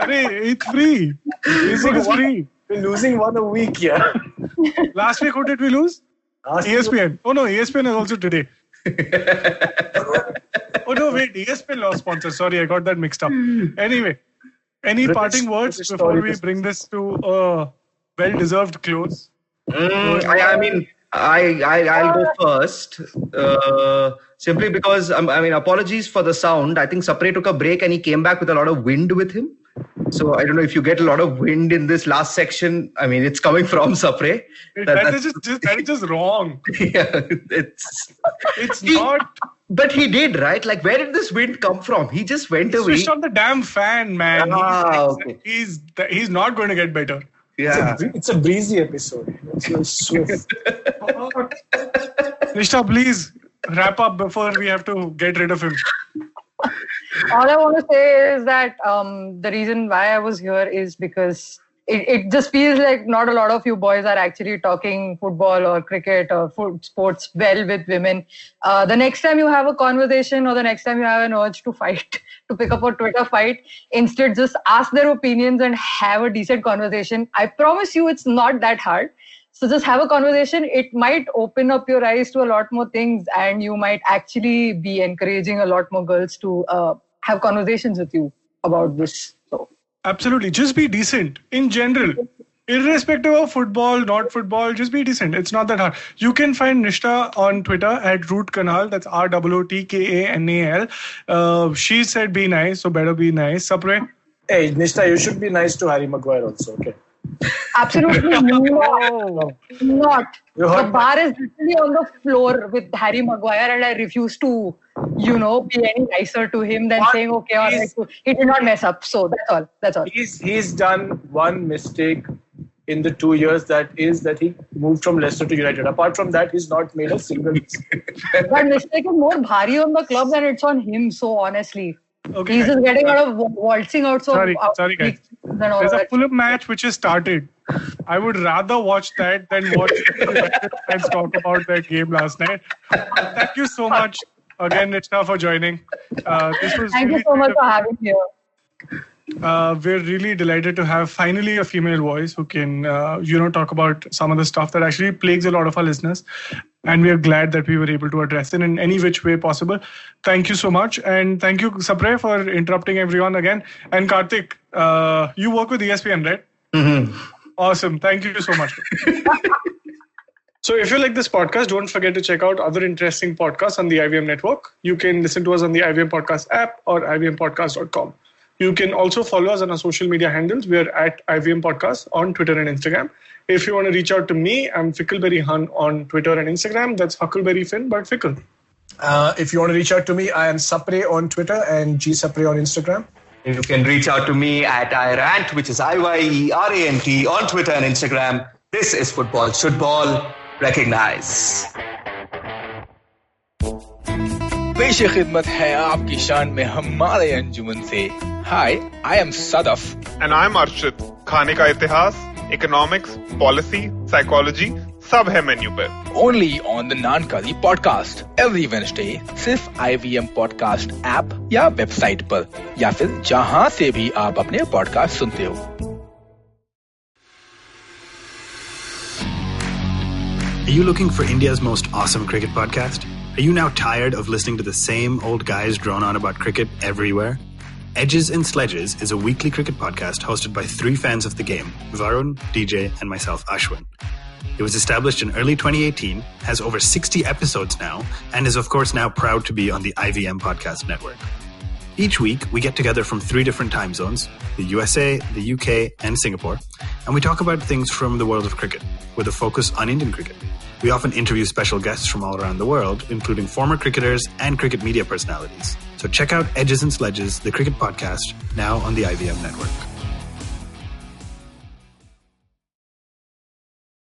It's free. Facebook is free. We're losing one a week, yeah. Last week, who did we lose? ESPN. Oh no, ESPN is also today. Oh no, wait, ESPN lost sponsor. Sorry, I got that mixed up. Anyway, any parting words before we bring this to a well-deserved close? I mean, I'll go first. Simply because, apologies for the sound. I think Sapre took a break and he came back with a lot of wind with him. So I don't know if you get a lot of wind in this last section. I mean, it's coming from Sapre. That is just wrong. Yeah, it's not. But he did, right? Like, where did this wind come from? He just went away. Switched on the damn fan, man. Okay. He's not going to get better. Yeah, it's a breezy episode. It's swift. Nishta, please wrap up before we have to get rid of him. All I want to say is that the reason why I was here is because it just feels like not a lot of you boys are actually talking football or cricket or sports well with women. The next time you have a conversation or the next time you have an urge to fight, to pick up a Twitter fight, instead just ask their opinions and have a decent conversation. I promise you it's not that hard. So just have a conversation. It might open up your eyes to a lot more things, and you might actually be encouraging a lot more girls to have conversations with you about this. So absolutely, just be decent in general, irrespective of football, not football. Just be decent. It's not that hard. You can find Nishtha on Twitter at Root Kanal. That's ROOTKANAL. She said be nice, so better be nice. Sapre? Hey, Nishtha, you should be nice to Harry Maguire also, okay? Absolutely not. The bar is literally on the floor with Harry Maguire, and I refuse to, be any nicer to him than saying, okay, all right, he did not mess up. So that's all. He's done one mistake in the 2 years, that he moved from Leicester to United. Apart from that, he's not made a single mistake. That mistake is more bhari on the club than it's on him, so honestly. Okay, he's just getting out of waltzing out. So sorry, guys. There's a Fulham match which has started. I would rather watch that than watch and talk about that game last night. Thank you so much again, Nishtha, for joining. This was Thank you so much for having me here. We're really delighted to have finally a female voice who can, talk about some of the stuff that actually plagues a lot of our listeners. And we are glad that we were able to address it in any which way possible. Thank you so much. And thank you, Sapre, for interrupting everyone again. And Karthik, you work with ESPN, right? Mm-hmm. Awesome. Thank you so much. So if you like this podcast, don't forget to check out other interesting podcasts on the IVM network. You can listen to us on the IVM Podcast app or ivmpodcast.com. You can also follow us on our social media handles. We are at IVM Podcast on Twitter and Instagram. If you want to reach out to me, I'm Fickleberry Hun on Twitter and Instagram. That's Huckleberry Finn, but Fickle. If you want to reach out to me, I am Sapre on Twitter and GSapre on Instagram. You can reach out to me at iRant, which is IYERANT on Twitter and Instagram. This is Football Shootball. Recognize. पेश खिदमत है आपकी शान में हमारे अंजुमन से. Hi, I am Sadaf. And I'm Arshit. खाने का इतिहास, economics, policy, psychology, सब है मेन्यू पे. Only on the Nankali podcast every Wednesday, सिर्फ IVM podcast app या वेबसाइट पर या फिर जहां से भी आप अपने पॉडकास्ट सुनते हो. Are you looking for India's most awesome cricket podcast? Are you now tired of listening to the same old guys drone on about cricket everywhere? Edges and Sledges is a weekly cricket podcast hosted by three fans of the game, Varun, DJ, and myself, Ashwin. It was established in early 2018, has over 60 episodes now, and is of course now proud to be on the IVM Podcast Network. Each week, we get together from three different time zones, the USA, the UK, and Singapore, and we talk about things from the world of cricket, with a focus on Indian cricket. We often interview special guests from all around the world, including former cricketers and cricket media personalities. So check out Edges and Sledges, the cricket podcast, now on the IVM network.